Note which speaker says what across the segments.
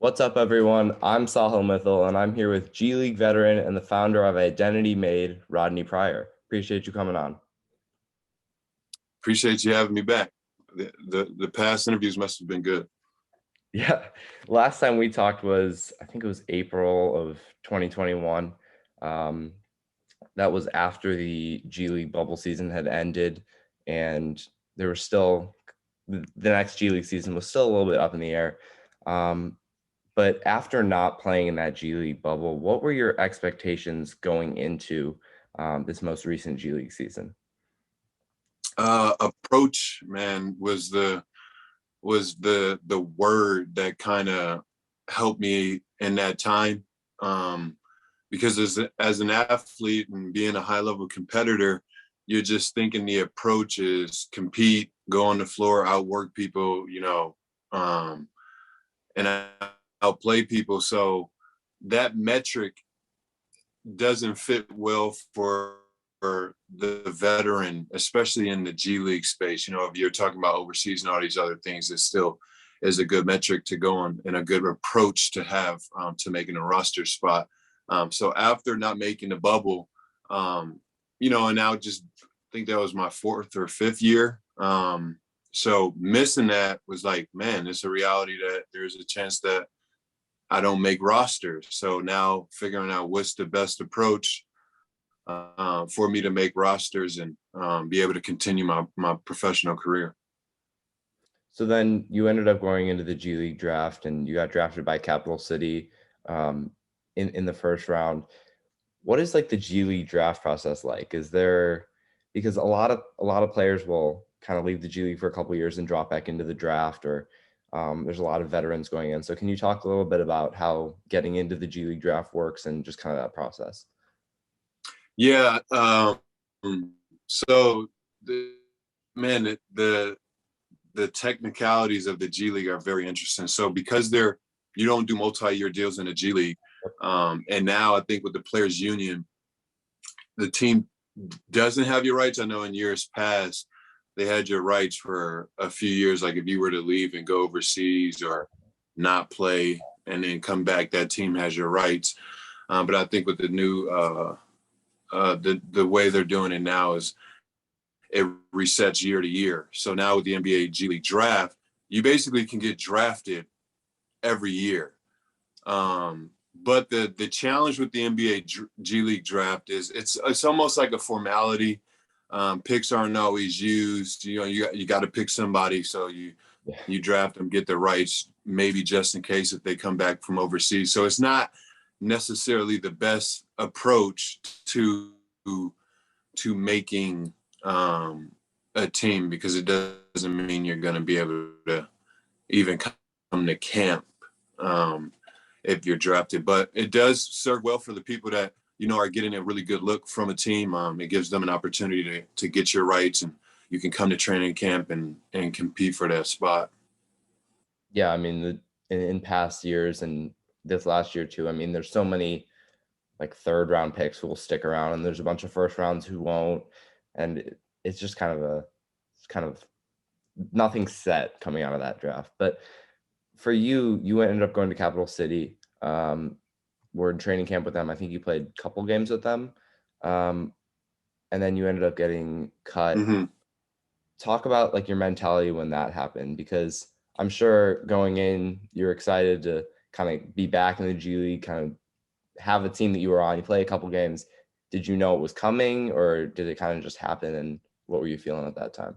Speaker 1: What's up, everyone? I'm Sahil Mithil, and I'm here with G League veteran and the founder of Identity Made, Rodney Pryor. Appreciate you coming on.
Speaker 2: Appreciate you having me back. The past interviews must have been good.
Speaker 1: Yeah, last time we talked was, I think it was April of 2021. Um, that was after the G League bubble season had ended, and there was still the next G League season was still a little bit up in the air. Um, But after not playing in that G League bubble, what were your expectations going into this most recent G League season?
Speaker 2: Approach, man, was the word that kind of helped me in that time. Because as an athlete and being a high level competitor, you're just thinking the approach is compete, go on the floor, outwork people, and outplay people. So that metric doesn't fit well for the veteran, especially in the G League space. If you're talking about overseas and all these other things, it still is a good metric to go on and a good approach to have to making a roster spot. So after not making the bubble, and now just think that was my fourth or fifth year. So missing that was like, man, it's a reality that there's a chance that I don't make rosters. So now figuring out what's the best approach for me to make rosters and be able to continue my professional career.
Speaker 1: So then you ended up going into the G League draft and you got drafted by Capital City um, in the first round. What is like the G League draft process like? Is there because a lot of players will kind of leave the G League for a couple of years and drop back into the draft, or there's a lot of veterans going in. So can you talk a little bit about how getting into the G League draft works and just kind of that process?
Speaker 2: Yeah. So the man, the technicalities of the G League are very interesting. So because you don't do multi-year deals in the G League, and now I think with the Players Union, the team doesn't have your rights. I know in years past they had your rights for a few years. Like if you were to leave and go overseas or not play and then come back, that team has your rights. But I think with the new the way they're doing it now is it resets year to year. So now with the NBA G League draft, you basically can get drafted every year. But the challenge with the NBA G League draft is it's almost like a formality. Picks aren't always used. You got to pick somebody, so you draft them, get the rights, maybe just in case if they come back from overseas. So it's not necessarily the best approach to making a team, because it doesn't mean you're going to be able to even come to camp if you're drafted. But it does serve well for the people that are getting a really good look from a team. It gives them an opportunity to get your rights, and you can come to training camp and compete for that spot.
Speaker 1: Yeah, I mean, in past years and this last year too, I mean, there's so many like third round picks who will stick around, and there's a bunch of first rounds who won't, and it's just it's kind of nothing set coming out of that draft. But for you, you ended up going to Capital City. We're in training camp with them. I think you played a couple games with them, um, and then you ended up getting cut.
Speaker 2: Mm-hmm.
Speaker 1: Talk about like your mentality when that happened, because I'm sure going in, you're excited to kind of be back in the G League, kind of have a team that you were on. You play a couple games. Did you know it was coming, or did it kind of just happen? And what were you feeling at that time?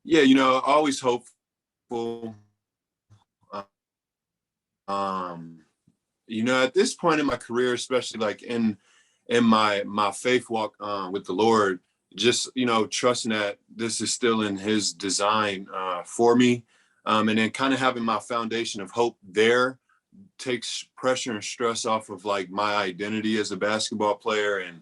Speaker 2: Yeah, always hopeful. Um, at this point in my career, especially like in my faith walk with the Lord, just trusting that this is still in His design for me, and then kind of having my foundation of hope there takes pressure and stress off of like my identity as a basketball player, and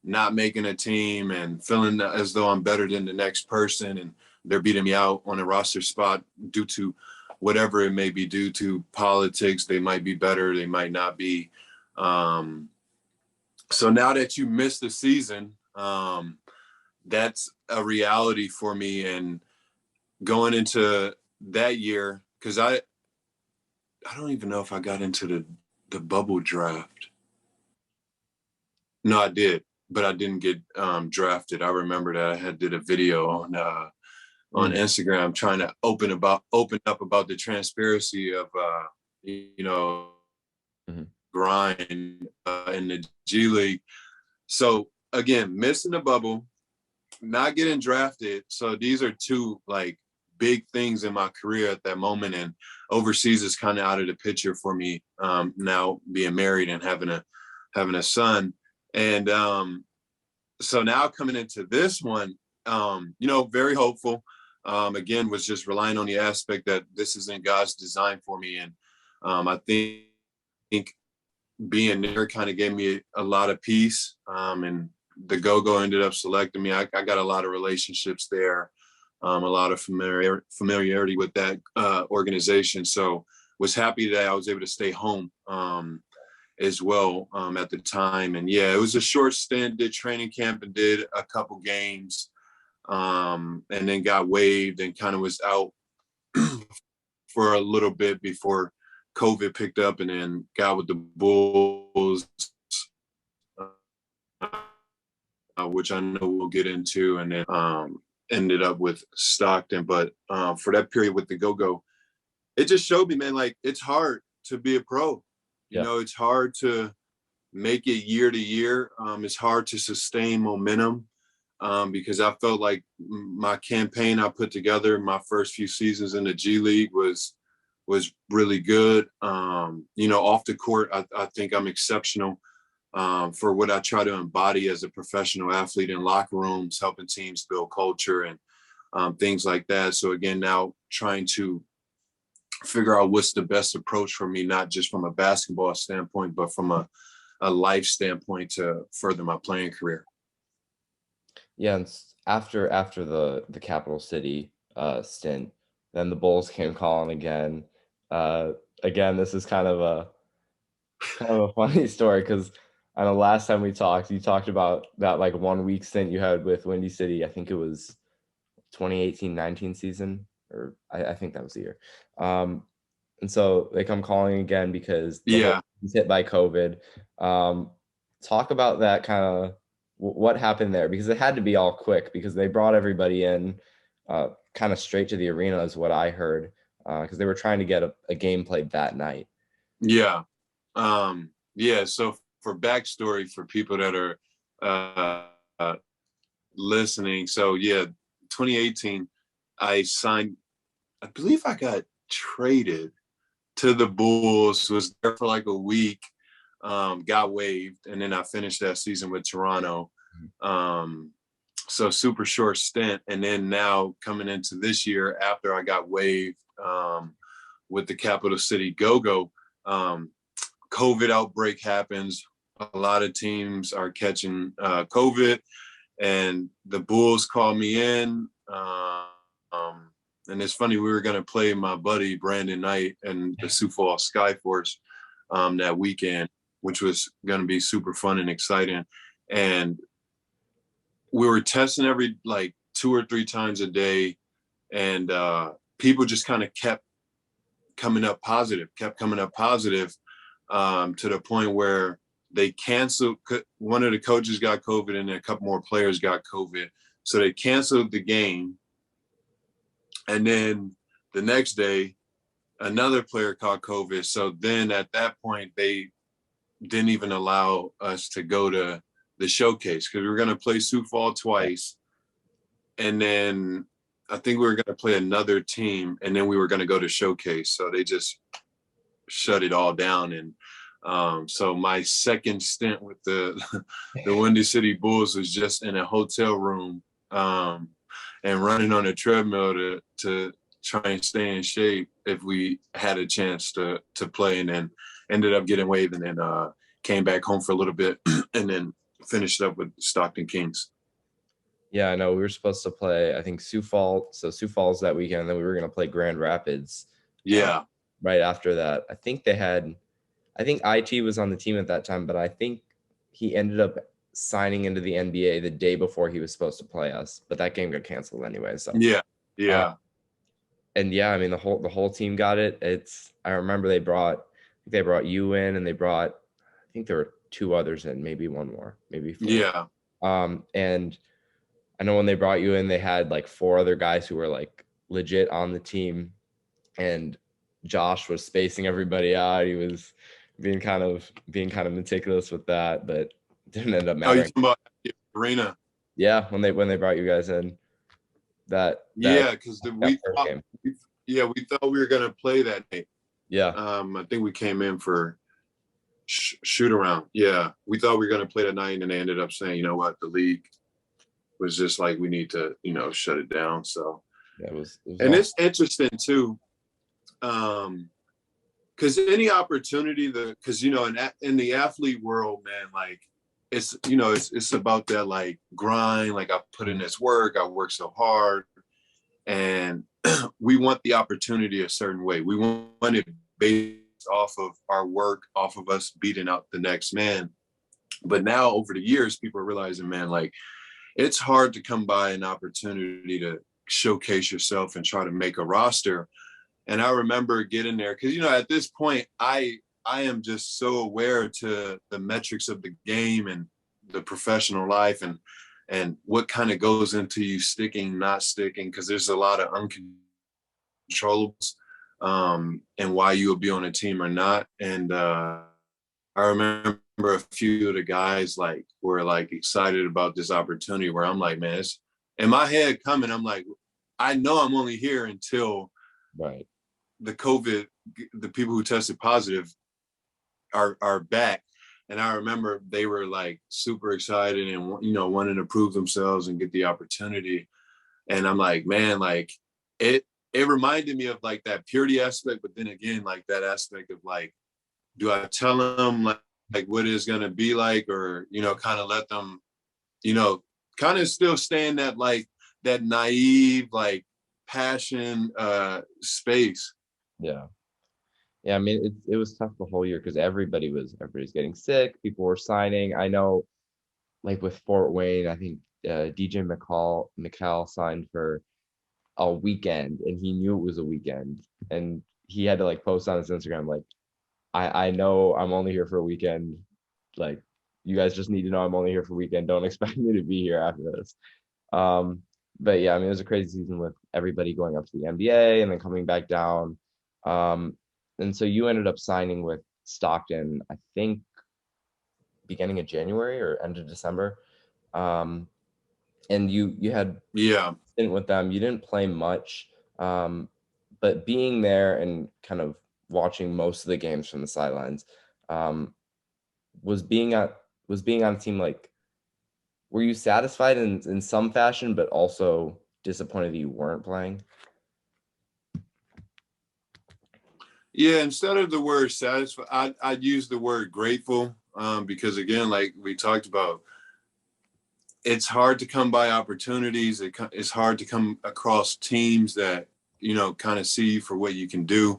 Speaker 2: not making a team and feeling as though I'm better than the next person and they're beating me out on a roster spot due to whatever it may be, due to politics. They might be better, they might not be. So now that you missed the season, that's a reality for me. And going into that year, because I don't even know if I got into the bubble draft. No, I did, but I didn't get drafted. I remember that I had did a video on
Speaker 1: Mm,
Speaker 2: Instagram trying to open up about the transparency of you know,
Speaker 1: mhm.
Speaker 2: grind in the G League. So again, missing the bubble, not getting drafted. So these are two like big things in my career at that moment. And overseas is kind of out of the picture for me now, being married and having a son. And so now coming into this one, you know, very hopeful. Again, was just relying on the aspect that this isn't God's design for me. And I think being there kind of gave me a lot of peace. And the go-go ended up selecting me. I got a lot of relationships there, a lot of familiarity with that organization. So was happy that I was able to stay home as well at the time. And yeah, it was a short stint, did training camp and did a couple games, and then got waived and kind of was out for a little bit before COVID picked up, and then got with the Bulls, which I know we'll get into, and then ended up with Stockton. But for that period with the Go-Go, it just showed me, man, like it's hard to be a pro. You
Speaker 1: Yeah.
Speaker 2: know, it's hard to make it year to year. It's hard to sustain momentum because I felt like my campaign I put together my first few seasons in the G League was really good. You know, off the court, I think I'm exceptional for what I try to embody as a professional athlete in locker rooms, helping teams build culture and things like that. So again, now trying to figure out what's the best approach for me, not just from a basketball standpoint, but from a life standpoint to further my playing career.
Speaker 1: Yeah, and after the Capital City stint, then the Bulls came calling again. Again, this is kind of a funny story because I know last time we talked, you talked about that like 1 week stint you had with Windy City. I think it was 2018-19 season, or I think that was the year. And so they come calling again because the whole
Speaker 2: Yeah.
Speaker 1: team's hit by COVID. Talk about that kind of what happened there, because it had to be all quick because they brought everybody in kind of straight to the arena is what I heard, because they were trying to get a game played that night.
Speaker 2: Yeah. Yeah. So for backstory for people that are uh, listening. So yeah, 2018, I signed, I believe I got traded to the Bulls, was there for like a week, got waived, and then I finished that season with Toronto. Um, so super short stint. And then now coming into this year after I got waived with the Capital City Go-Go, COVID outbreak happens. A lot of teams are catching COVID, and the Bulls called me in. And it's funny, we were going to play my buddy Brandon Knight and the Sioux Falls Skyforce that weekend, which was going to be super fun and exciting. And we were testing every like 2 or 3 times a day, and people just kind of kept coming up positive, to the point where they canceled. One of the coaches got COVID, and a couple more players got COVID. So they canceled the game. And then the next day, another player caught COVID. So then at that point, they didn't even allow us to go to the showcase because we were going to play Sioux Falls twice. And then I think we were going to play another team, and then we were going to go to showcase. So they just shut it all down. And so my second stint with the Windy City Bulls was just in a hotel room and running on a treadmill to try and stay in shape if we had a chance to play, and then ended up getting waived, and then came back home for a little bit and then finished up with Stockton Kings.
Speaker 1: Yeah, I know we were supposed to play, I think Sioux Falls that weekend, and then we were going to play Grand Rapids.
Speaker 2: Yeah.
Speaker 1: Right after that. I think IT was on the team at that time, but I think he ended up signing into the NBA the day before he was supposed to play us, but that game got canceled anyway. So
Speaker 2: Yeah.
Speaker 1: uh,
Speaker 2: Yeah.
Speaker 1: and yeah, I mean the whole team got it. I remember they brought you in, and I think there were two others in, maybe one more, maybe four.
Speaker 2: Yeah.
Speaker 1: And I know when they brought you in, they had like four other guys who were like legit on the team, and Josh was spacing everybody out. He was being kind of meticulous with that, but didn't end up
Speaker 2: Oh, you
Speaker 1: mattering.
Speaker 2: talking about Arena?
Speaker 1: Yeah, when they brought you guys in, that
Speaker 2: Yeah, because
Speaker 1: that
Speaker 2: we
Speaker 1: first
Speaker 2: thought,
Speaker 1: game.
Speaker 2: we thought we were gonna play that night.
Speaker 1: Yeah,
Speaker 2: I think we came in for shoot around. Yeah, we thought we were gonna play that night, and they ended up saying, you know what, the league was just like, we need to, shut it down. So,
Speaker 1: yeah, it was
Speaker 2: and
Speaker 1: all
Speaker 2: it's interesting too, because any opportunity because in the athlete world, man, like it's about that like grind. Like I put in this work, I work so hard, and we want the opportunity a certain way. We want it based off of our work, off of us beating out the next man. But now over the years, people are realizing, man, like it's hard to come by an opportunity to showcase yourself and try to make a roster. And I remember getting there because at this point I am just so aware to the metrics of the game and the professional life and what kind of goes into you sticking, not sticking, because there's a lot of uncontrollables, and why you will be on a team or not. And I remember a few of the guys like were like excited about this opportunity where I'm like, man, it's in my head coming. I'm like, I know I'm only here until
Speaker 1: right.
Speaker 2: the COVID, the people who tested positive are back. And I remember they were like super excited and wanting to prove themselves and get the opportunity. And I'm like, man, like it reminded me of like that purity aspect, but then again, like that aspect of like, do I tell them like what it's gonna be like, or kind of let them, you know, kind of still stay in that like that naive like passion space.
Speaker 1: Yeah. Yeah, I mean it was tough the whole year because everybody's getting sick. People were signing. I know, like with Fort Wayne, I think DJ McCall signed for a weekend, and he knew it was a weekend, and he had to like post on his Instagram like, I know I'm only here for a weekend. Like, you guys just need to know I'm only here for a weekend. Don't expect me to be here after this. Um, but yeah, I mean, it was a crazy season with everybody going up to the NBA and then coming back down. Um, and so you ended up signing with Stockton, I think, beginning of January or end of December. Um, and you had a
Speaker 2: Yeah.
Speaker 1: stint with them. You didn't play much, but being there and kind of watching most of the games from the sidelines, um, was being on a team like, were you satisfied in some fashion, but also disappointed that you weren't playing?
Speaker 2: Yeah, instead of the word satisfied, I'd use the word grateful, because again, like we talked about, it's hard to come by opportunities. It's hard to come across teams that kind of see you for what you can do,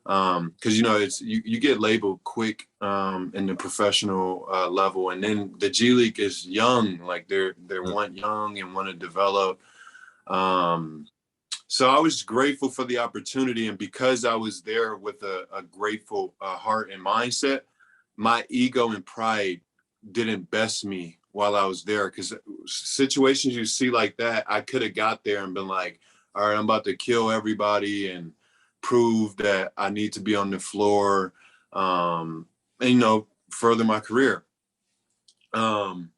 Speaker 2: because it's you get labeled quick in the professional level, and then the G League is young, like they're want young and want to develop. Um, so I was grateful for the opportunity, and because I was there with a grateful heart and mindset, my ego and pride didn't best me while I was there. Because situations you see like that, I could have got there and been like, all right, I'm about to kill everybody and prove that I need to be on the floor, and further my career. Um,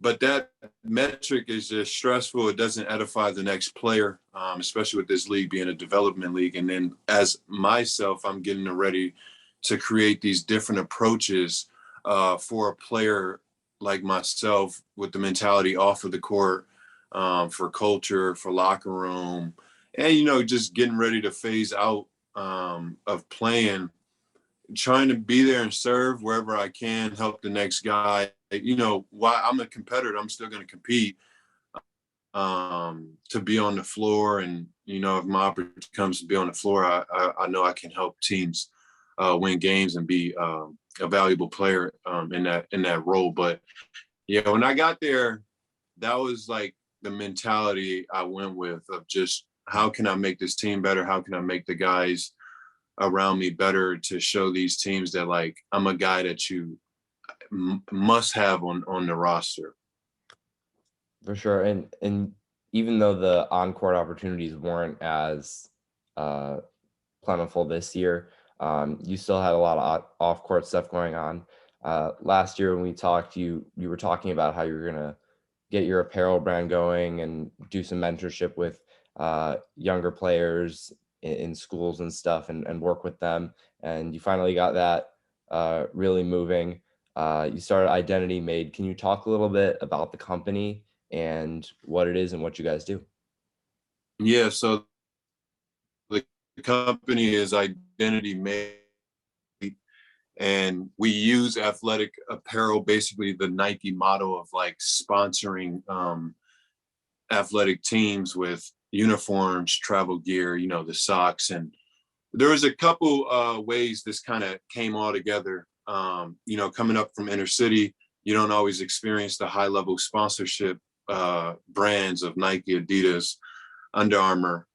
Speaker 2: but that metric is just stressful. It doesn't edify the next player, especially with this league being a development league. And then as myself, I'm getting ready to create these different approaches for a player like myself with the mentality off of the court, for culture, for locker room, and, just getting ready to phase out of playing, trying to be there and serve wherever I can, help the next guy. Why I'm a competitor, I'm still going to compete, to be on the floor. And, if my opportunity comes to be on the floor, I know I can help teams win games and be a valuable player in that role. But yeah, when I got there, that was like the mentality I went with, of just how can I make this team better? How can I make the guys around me better to show these teams that like I'm a guy that you must have on the roster.
Speaker 1: For sure. And even though the on-court opportunities weren't as uh, plentiful this year, you still had a lot of off-court stuff going on. Last year when we talked, you were talking about how you were gonna get your apparel brand going and do some mentorship with younger players in schools and stuff, and work with them. And you finally got that really moving. You started Identity Made. Can you talk a little bit about the company and what it is and what you guys do?
Speaker 2: Yeah, so the company is Identity Made, and we use athletic apparel, basically the Nike model of like sponsoring athletic teams with uniforms, travel gear, you know, the socks. And there was a couple ways this kind of came all together. You know, coming up from inner city, you don't always experience the high level sponsorship brands of Nike, Adidas, Under Armour.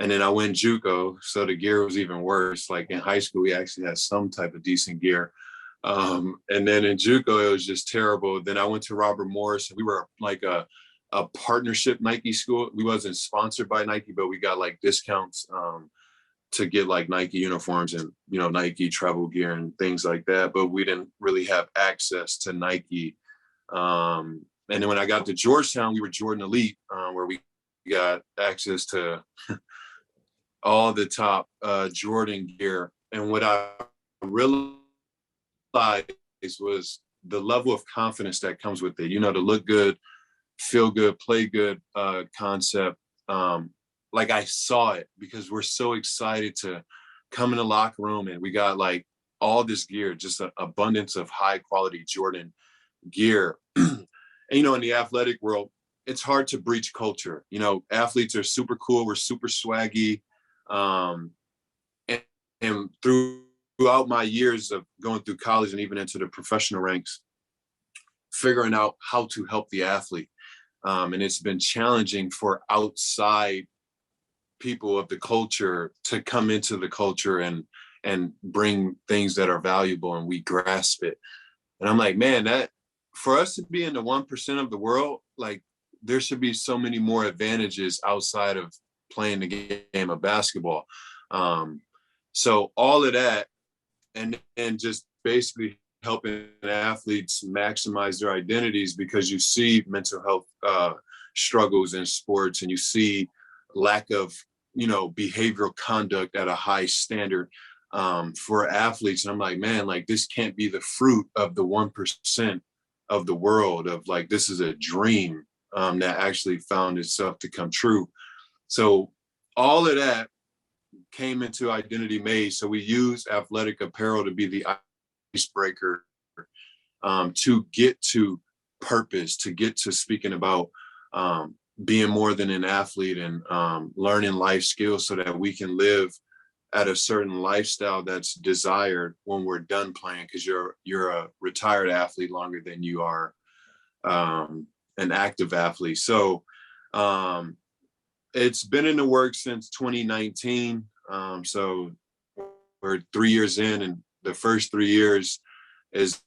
Speaker 2: And then I went JUCO, so the gear was even worse. Like in high school, we actually had some type of decent gear. And then in JUCO, it was just terrible. Then I went to Robert Morris. We were like a partnership Nike school. We wasn't sponsored by Nike, but we got like discounts to get like Nike uniforms and, you know, Nike travel gear and things like that. But we didn't really have access to Nike. And then when I got to Georgetown, we were Jordan Elite, where we got access to all the top Jordan gear. And what I realized was the level of confidence that comes with it. You know, to look good, feel good, play good concept. Like I saw it because we're so excited to come in the locker room and we got like all this gear, just an abundance of high quality Jordan gear. And, you know, in the athletic world, it's hard to breach culture. You know, athletes are super cool. We're super swaggy. And throughout my years of going through college and even into the professional ranks, figuring out how to help the athlete. And it's been challenging for outside people of the culture to come into the culture and bring things that are valuable, and we grasp it. And I'm like, man, that for us to be in the 1% of the world, like there should be so many more advantages outside of playing the game of basketball. So all of that, and just basically helping athletes maximize their identities, because you see mental health struggles in sports, and you see lack of, you know, behavioral conduct at a high standard for athletes. And I'm like, man, like this can't be the fruit of the 1% of the world, of like, this is a dream that actually found itself to come true. So all of that came into Identity Made. So we use athletic apparel to be the icebreaker to get to purpose, to get to speaking about being more than an athlete and learning life skills so that we can live at a certain lifestyle that's desired when we're done playing, because you're a retired athlete longer than you are an active athlete. So it's been in the works since 2019. So we're 3 years in, and the first 3 years has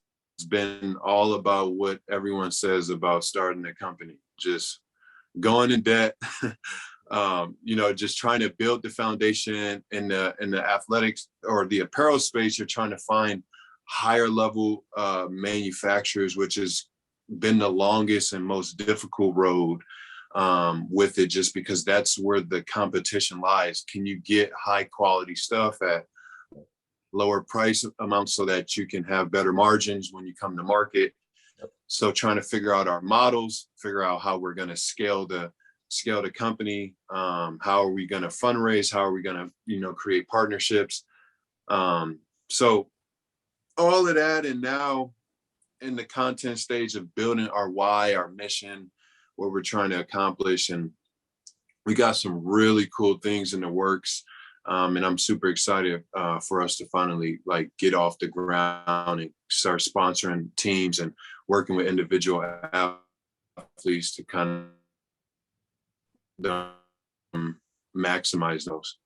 Speaker 2: been all about what everyone says about starting a company, just going in debt, you know, just trying to build the foundation in the athletics or the apparel space. You're trying to find higher level manufacturers, which has been the longest and most difficult road with it, just because that's where the competition lies. Can you get high quality stuff at lower price amounts so that you can have better margins when you come to market? So trying to figure out our models, figure out how we're going to scale the company. How are we going to fundraise? How are we going to, you know, create partnerships? So all of that, and now in the content stage of building our why, our mission, what we're trying to accomplish. And we got some really cool things in the works. And I'm super excited for us to finally like get off the ground and start sponsoring teams and working with individual athletes to kind of maximize those.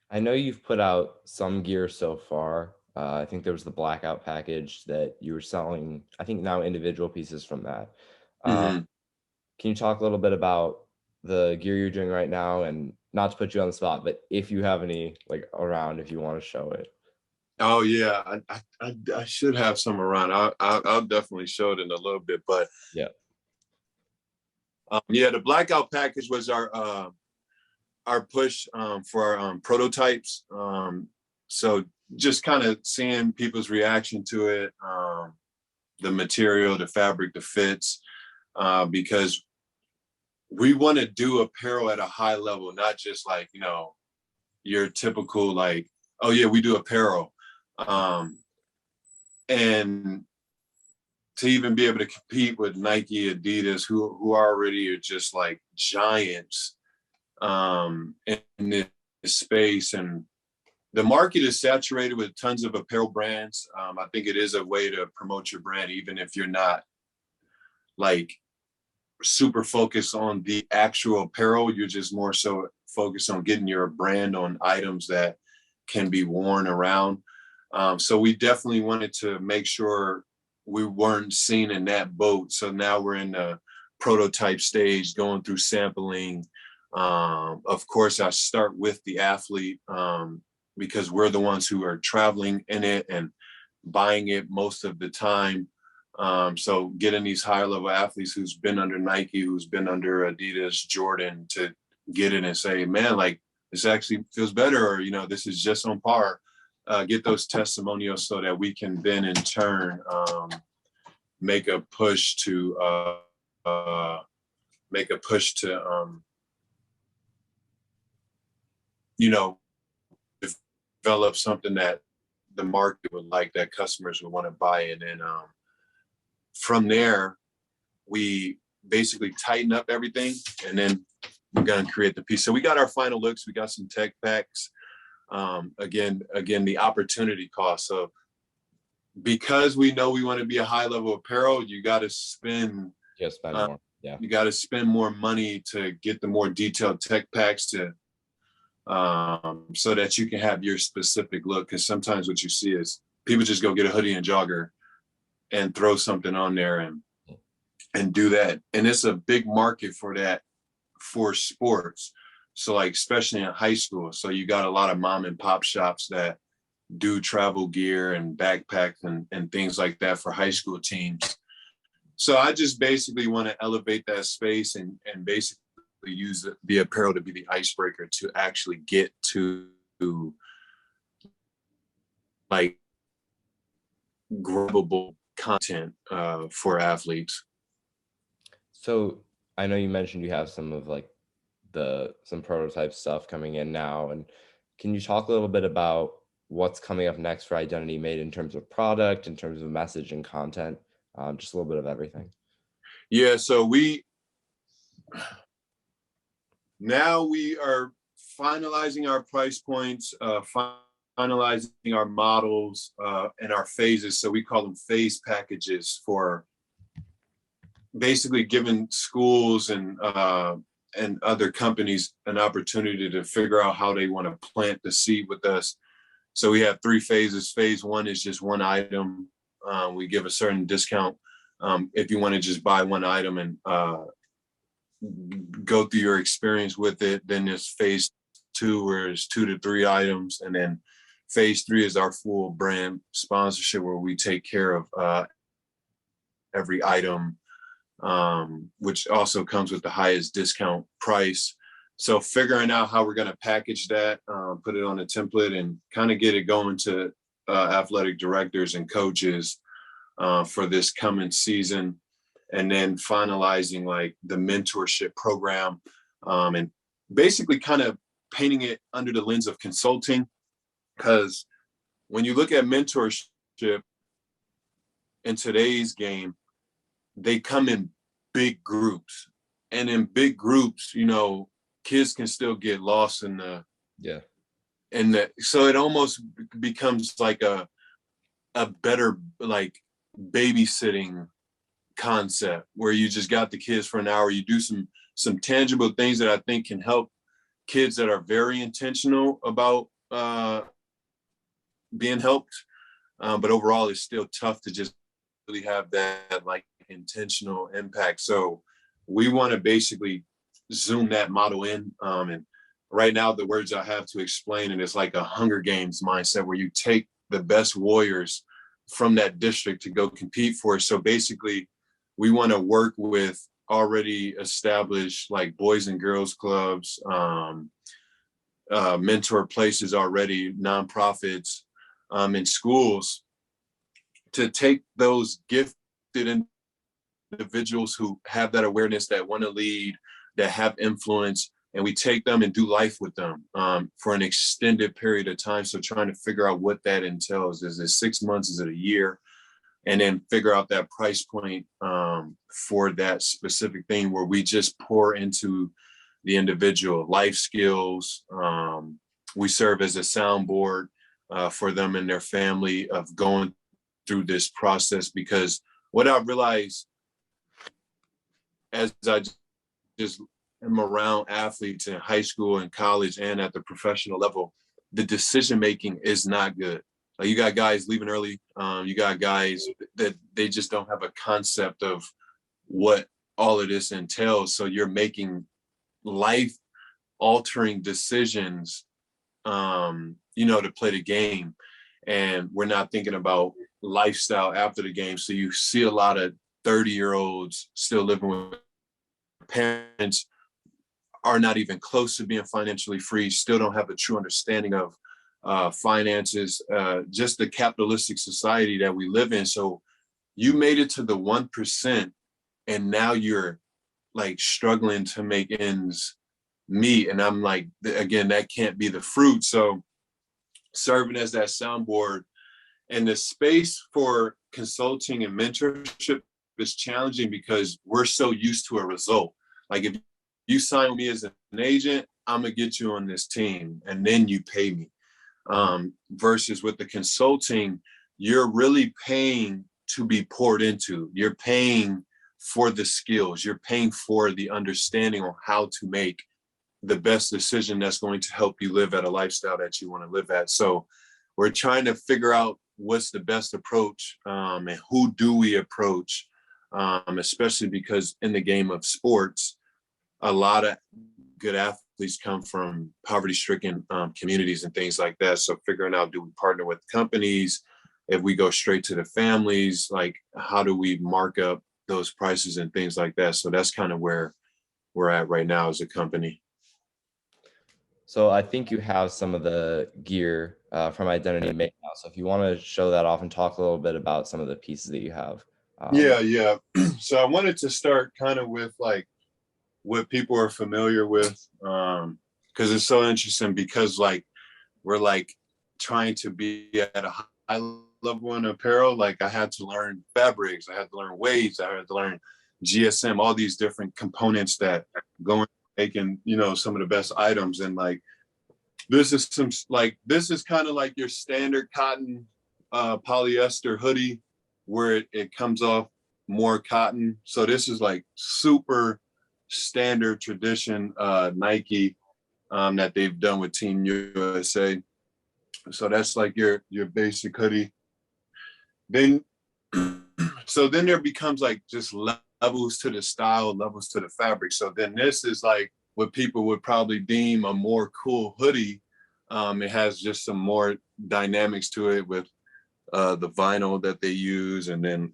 Speaker 1: I know you've put out some gear so far. I think there was the blackout package that you were selling, I think now individual pieces from that.
Speaker 2: Mm-hmm.
Speaker 1: Can you talk a little bit about the gear you're doing right now, and not to put you on the spot, but if you have any like around, if you want to show it?
Speaker 2: Oh yeah, I should have some around. I'll definitely show it in a little bit, but
Speaker 1: Yeah.
Speaker 2: Yeah, the blackout package was our push for our prototypes. So just kind of seeing people's reaction to it, the material, the fabric, the fits, because we want to do apparel at a high level, not just like, your typical like, oh yeah, we do apparel. And to even be able to compete with Nike, Adidas, who already are just like giants in this space, and the market is saturated with tons of apparel brands. I think it is a way to promote your brand, even if you're not like super focused on the actual apparel. You're just more so focused on getting your brand on items that can be worn around. So we definitely wanted to make sure we weren't seen in that boat. So now we're in the prototype stage, going through sampling. Of course, I start with the athlete because we're the ones who are traveling in it and buying it most of the time. So getting these higher level athletes who's been under Nike, who's been under Adidas, Jordan, to get it and say, man, like this actually feels better, or, this is just on par. Get those testimonials so that we can then in turn make a push to develop something that the market would like, that customers would want to buy. And then from there, we basically tighten up everything, and then we're going to create the piece. So we got our final looks. We got some tech packs. Again, the opportunity cost. So because we know we want to be a high level apparel, you got to spend
Speaker 1: more. Yeah.
Speaker 2: You got to spend more money to get the more detailed tech packs to so that you can have your specific look. Because sometimes what you see is people just go get a hoodie and jogger and throw something on there and do that. And it's a big market for that for sports. So like, especially in high school. So you got a lot of mom and pop shops that do travel gear and backpacks and things like that for high school teams. So I just basically want to elevate that space and basically use the apparel to be the icebreaker to actually get to like grabbable content for athletes.
Speaker 1: So I know you mentioned you have some of like some prototype stuff coming in now, and can you talk a little bit about what's coming up next for Identity Made in terms of product, in terms of message and content, just a little bit of everything?
Speaker 2: Yeah, so we are finalizing our price points, finalizing our models and our phases. So we call them phase packages, for basically giving schools and other companies an opportunity to figure out how they want to plant the seed with us. So we have 3 phases. Phase 1 is just one item. We give a certain discount if you want to just buy one item and go through your experience with it. Then there's phase 2, where it's 2 to 3 items. And then phase 3 is our full brand sponsorship, where we take care of every item, which also comes with the highest discount price. So figuring out how we're going to package that, put it on a template, and kind of get it going to athletic directors and coaches for this coming season. And then finalizing like the mentorship program, and basically kind of painting it under the lens of consulting. Because when you look at mentorship in today's game, they come in big groups, and in big groups, kids can still get lost in so it almost becomes like a better like babysitting concept, where you just got the kids for an hour, you do some some tangible things that I think can help kids that are very intentional about being helped. But overall, it's still tough to just really have that like intentional impact. So we want to basically zoom that model in. And right now, the words I have to explain it is like a Hunger Games mindset where you take the best warriors from that district to go compete for it. So basically, we want to work with already established like boys and girls clubs, mentor places already, nonprofits, in schools, to take those gifted individuals who have that awareness, that want to lead, that have influence, and we take them and do life with them for an extended period of time. So trying to figure out what that entails. Is it 6 months? Is it a year? And then figure out that price point for that specific thing where we just pour into the individual life skills. We serve as a soundboard for them and their family of going through this process, because what I realized as I just am around athletes in high school and college and at the professional level, the decision making is not good. Like, you got guys leaving early. You got guys that they just don't have a concept of what all of this entails. So you're making life altering decisions, to play the game. And we're not thinking about lifestyle after the game. So you see a lot of 30-year-olds still living with parents, are not even close to being financially free, still don't have a true understanding of finances, just the capitalistic society that we live in. So you made it to the 1%, and now you're like struggling to make ends meet. And I'm like, again, that can't be the fruit. So serving as that soundboard, and the space for consulting and mentorship is challenging because we're so used to a result. Like, if you sign me as an agent, I'm gonna get you on this team and then you pay me. Versus with the consulting, you're really paying to be poured into. You're paying for the skills. You're paying for the understanding on how to make the best decision that's going to help you live at a lifestyle that you want to live at. So we're trying to figure out what's the best approach, and who do we approach, especially because in the game of sports, a lot of good athletes come from poverty-stricken communities and things like that. So figuring out, do we partner with companies? If we go straight to the families, like, how do we mark up those prices and things like that? So that's kind of where we're at right now as a company.
Speaker 1: So I think you have some of the gear from Identity Make now. So if you want to show that off and talk a little bit about some of the pieces that you have.
Speaker 2: Yeah. So I wanted to start kind of with like what people are familiar with, because it's so interesting, because like we're like trying to be at a high level in apparel. Like, I had to learn fabrics, I had to learn weights, I had to learn GSM, all these different components that go into making, some of the best items. And like, this is kind of like your standard cotton polyester hoodie, where it comes off more cotton. So this is like super standard tradition Nike that they've done with Team USA. So that's like your basic hoodie. Then then there becomes like just levels to the style, levels to the fabric. So then this is like what people would probably deem a more cool hoodie. It has just some more dynamics to it with the vinyl that they use, and then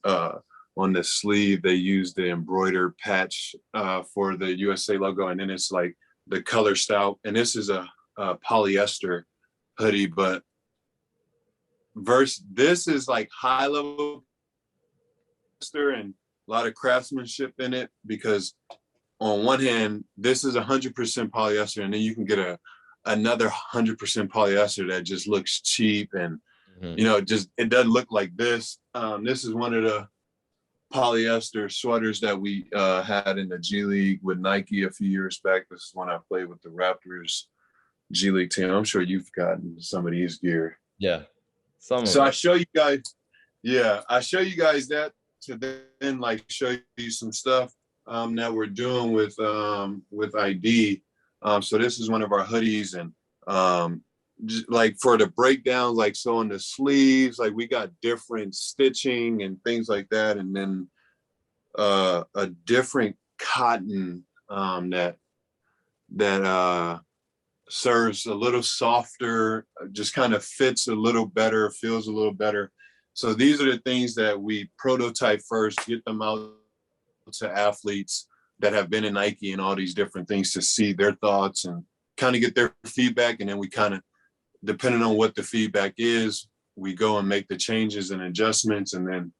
Speaker 2: on the sleeve they use the embroidered patch for the USA logo, and then it's like the color style. And this is a polyester hoodie, but this is like high level and a lot of craftsmanship in it, because on one hand, this is 100% polyester, and then you can get another 100% polyester that just looks cheap, and it doesn't look like this. This is one of the polyester sweaters that we had in the G League with Nike a few years back. This is when I played with the Raptors G League team. I'm sure you've gotten some of these gear.
Speaker 1: Yeah.
Speaker 2: So I show you guys that to then like show you some stuff. that we're doing with ID. So this is one of our hoodies, and just like for the breakdowns, like so on the sleeves, like we got different stitching and things like that, and then a different cotton that serves a little softer, just kind of fits a little better, feels a little better. So these are the things that we prototype first, get them out to athletes that have been in Nike and all these different things to see their thoughts and kind of get their feedback. And then we kind of, depending on what the feedback is, we go and make the changes and adjustments and then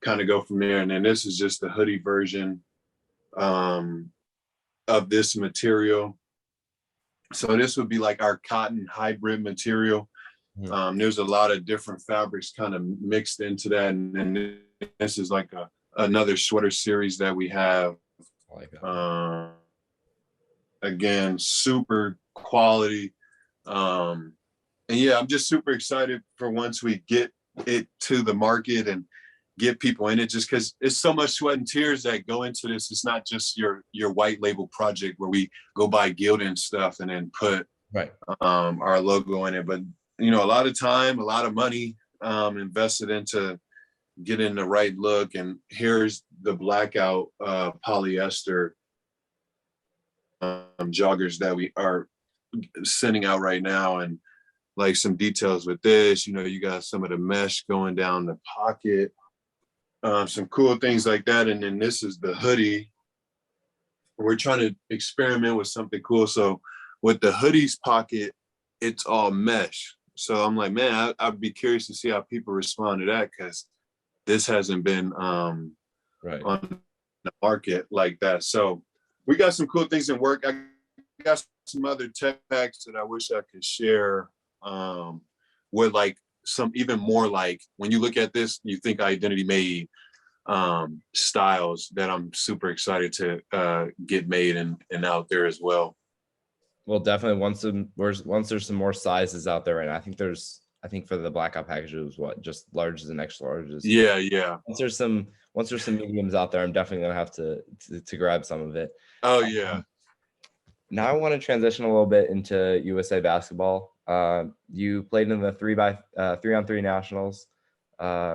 Speaker 2: kind of go from there. And then this is just the hoodie version of this material. So this would be like our cotton hybrid material. There's a lot of different fabrics kind of mixed into that. And then this is like another sweater series that we have. I like that. Again, super quality. And yeah, I'm just super excited for once we get it to the market and get people in it, just because it's so much sweat and tears that go into this. It's not just your white label project where we go buy Gildan stuff and then put our logo in it. But, you know, a lot of time, a lot of money invested into getting the right look. And here's the blackout polyester joggers that we are sending out right now. And like some details with this, you know, you got some of the mesh going down the pocket, some cool things like that. And then this is the hoodie. We're trying to experiment with something cool. So with the hoodie's pocket, it's all mesh. So I'm like, man, I'd be curious to see how people respond to that, because this hasn't been on the market like that. So we got some cool things in work. I got some other tech packs that I wish I could share with like some even more, like when you look at this, you think Identity Made styles that I'm super excited to get made and out there as well.
Speaker 1: Well, definitely once there's some more sizes out there, and I think for the blackout packages, what, just larges and extra larges.
Speaker 2: Yeah.
Speaker 1: Once there's some mediums out there, I'm definitely gonna have to grab some of it.
Speaker 2: Oh yeah.
Speaker 1: Now I want to transition a little bit into USA basketball. You played in the 3x3 nationals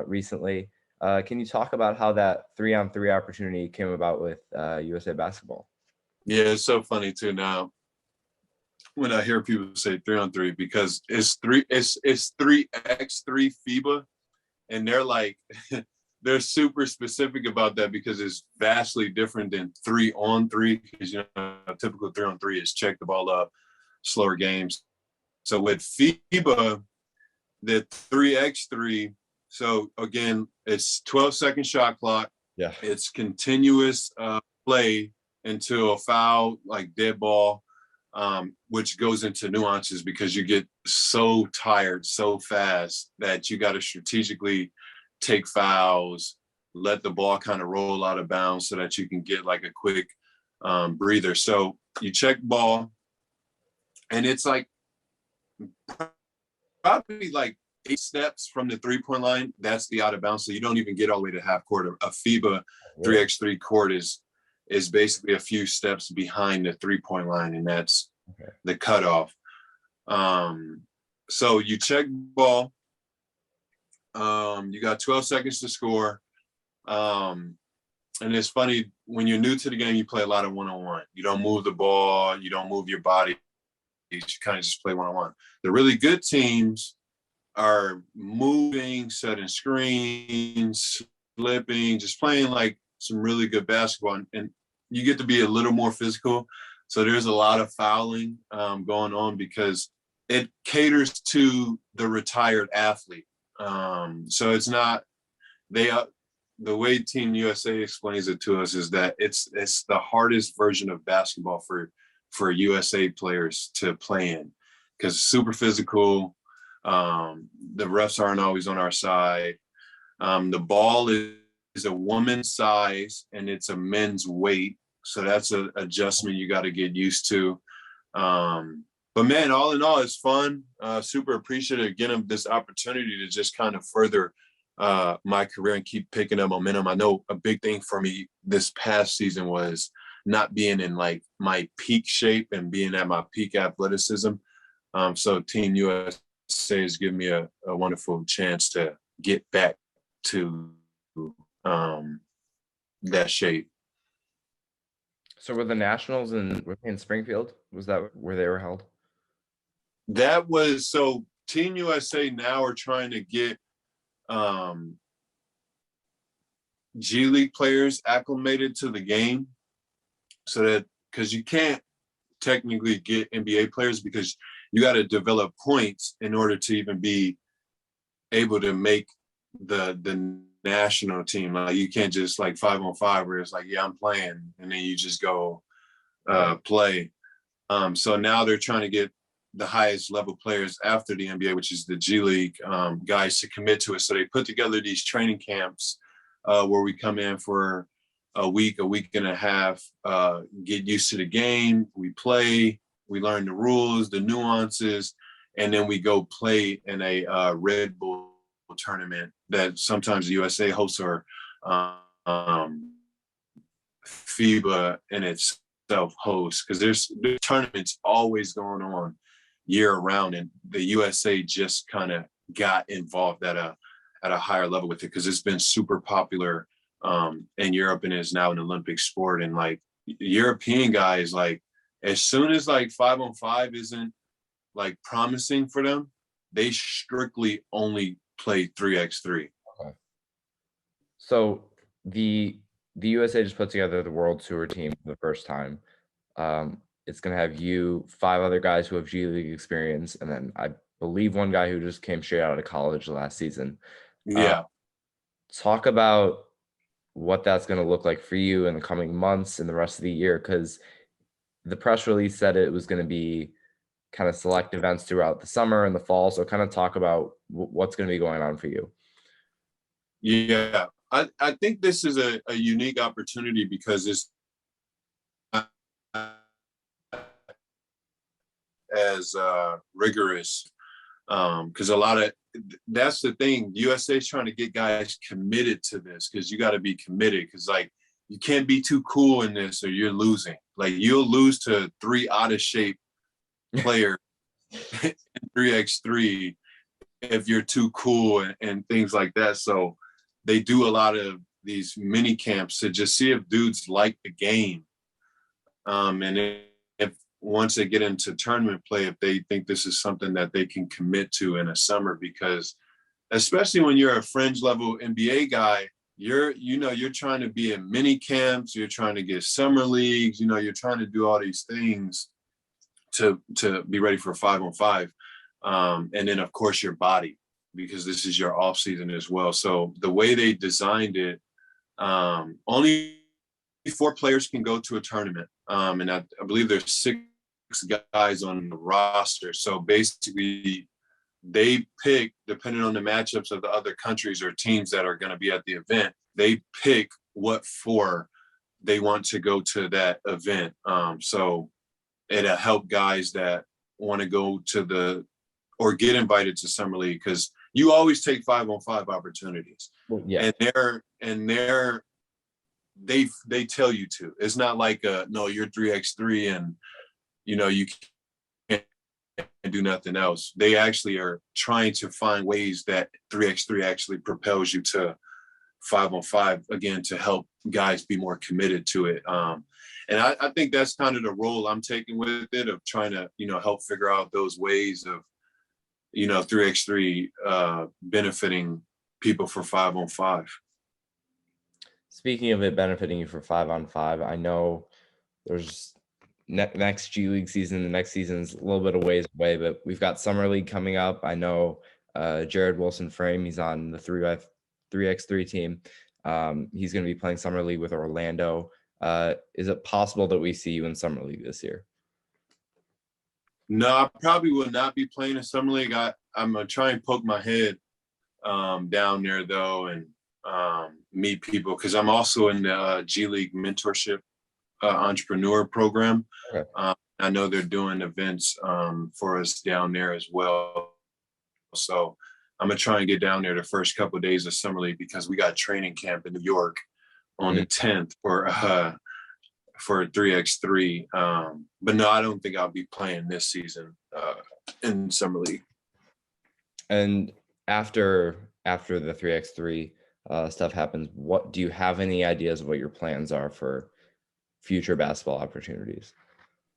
Speaker 1: recently. Can you talk about how that 3-on-3 opportunity came about with USA basketball?
Speaker 2: Yeah, it's so funny too now when I hear people say 3-on-3, because it's 3x3 FIBA, and they're like they're super specific about that because it's vastly different than 3-on-3, because you know a typical 3-on-3 is check the ball up, slower games. So with FIBA, the 3x3, so again, it's 12-second shot clock.
Speaker 1: Yeah.
Speaker 2: It's continuous play until a foul, like dead ball, which goes into nuances because you get so tired so fast that you got to strategically take fouls, let the ball kind of roll out of bounds so that you can get like a quick breather. So you check ball, and it's like probably like 8 steps from the 3-point line. That's the out of bounds. So you don't even get all the way to half court. A FIBA 3x3 court is basically a few steps behind the 3-point line, and that's the cutoff. So you check ball. You got 12 seconds to score. And it's funny, when you're new to the game, you play a lot of one-on-one. You don't move the ball. You don't move your body. You kind of just play one-on-one. The really good teams are moving, setting screens, slipping, just playing like some really good basketball. And you get to be a little more physical. So there's a lot of fouling going on because it caters to the retired athlete. So it's not, the way Team USA explains it to us is that it's the hardest version of basketball for USA players to play in, because super physical. The refs aren't always on our side. The ball is a woman's size and it's a men's weight. So that's an adjustment you got to get used to. But man, all in all, it's fun. Super appreciative again of this opportunity to just kind of further my career and keep picking up momentum. I know a big thing for me this past season was not being in like my peak shape and being at my peak athleticism. So Team USA has given me a wonderful chance to get back to that shape.
Speaker 1: So were the Nationals in Springfield? Was that where they were held?
Speaker 2: That was so Team USA now are trying to get G League players acclimated to the game so that because you can't technically get NBA players because you got to develop points in order to even be able to make the national team. Like you can't just like 5-on-5 where it's like, yeah, I'm playing, and then you just go play. So now they're trying to get the highest level players after the NBA, which is the G League guys, to commit to it. So they put together these training camps where we come in for a week and a half, get used to the game. We play, we learn the rules, the nuances, and then we go play in a Red Bull tournament that sometimes the USA hosts or FIBA in itself hosts, because there's tournaments always going on year round, and the USA just kind of got involved at a higher level with it because it's been super popular in Europe and is now an Olympic sport. And like European guys, like as soon as like 5-on-5 isn't like promising for them, they strictly only play 3x3.
Speaker 1: Okay. So the USA just put together the World Tour team for the first time. It's going to have you, 5 other guys who have G League experience, and then I believe one guy who just came straight out of college last season.
Speaker 2: Yeah.
Speaker 1: Talk about what that's going to look like for you in the coming months and the rest of the year, because the press release said it was going to be kind of select events throughout the summer and the fall. So kind of talk about what's going to be going on for you.
Speaker 2: Yeah. I think this is a unique opportunity because it's as rigorous because a lot of that's the thing. USA is trying to get guys committed to this because you got to be committed because like you can't be too cool in this or you're losing. Like you'll lose to 3 out of shape players in 3x3 if you're too cool and things like that. So they do a lot of these mini camps to just see if dudes like the game. And if once they get into tournament play, if they think this is something that they can commit to in a summer, because especially when you're a fringe level NBA guy, you're trying to be in mini camps, you're trying to get summer leagues, you're trying to do all these things to be ready for 5-on-5. And then of course your body, because this is your off season as well. So the way they designed it, only 4 players can go to a tournament. And I believe there's 6 guys on the roster. So basically they pick, depending on the matchups of the other countries or teams that are going to be at the event, they pick what 4 they want to go to that event. So it'll help guys that want to go to or get invited to summer league, because you always take 5-on-5 opportunities.
Speaker 1: Yeah.
Speaker 2: And they tell you to. It's not like no, you're 3x3 and you can't do nothing else. They actually are trying to find ways that 3x3 actually propels you to 5-on-5 again to help guys be more committed to it. And I think that's kind of the role I'm taking with it, of trying to help figure out those ways of 3x3 benefiting people for 5-on-5.
Speaker 1: Speaking of it benefiting you for 5-on-5, I know there's next G League season. The next season's a little bit of ways away, but we've got summer league coming up. I know Jared Wilson-Frame, he's on the 3x3 team. He's going to be playing summer league with Orlando. Is it possible that we see you in summer league this year?
Speaker 2: No, I probably will not be playing in summer league. I'm gonna try and poke my head down there though, and meet people, because I'm also in the G League mentorship entrepreneur program.
Speaker 1: Okay.
Speaker 2: I know they're doing events for us down there as well. So I'm gonna try and get down there the first couple of days of summer league because we got training camp in New York on the 10th for 3x3. But no, I don't think I'll be playing this season in summer league.
Speaker 1: And after the 3x3 stuff happens, what do you have any ideas of what your plans are for future basketball opportunities?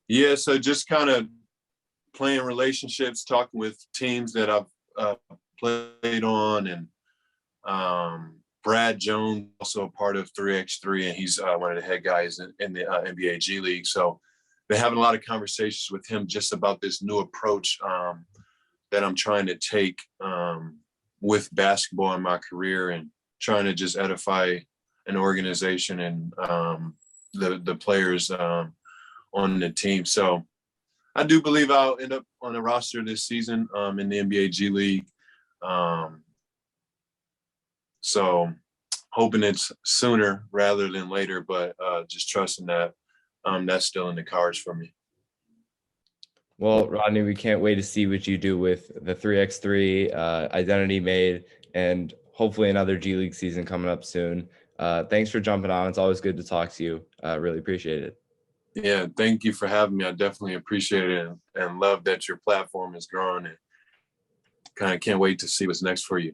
Speaker 2: Yeah, so just kind of playing relationships, talking with teams that I've played on, and Brad Jones, also a part of 3x3, and he's one of the head guys in the NBA G League. So been having a lot of conversations with him just about this new approach that I'm trying to take with basketball in my career, and trying to just edify an organization and the players on the team. So I do believe I'll end up on the roster this season in the NBA G League. So hoping it's sooner rather than later, but just trusting that that's still in the cards for me.
Speaker 1: Well, Rodney, we can't wait to see what you do with the 3x3 identity made, and hopefully another G League season coming up soon. Thanks for jumping on. It's always good to talk to you. Really appreciate it.
Speaker 2: Yeah, thank you for having me. I definitely appreciate it, and love that your platform is growing, and kind of can't wait to see what's next for you.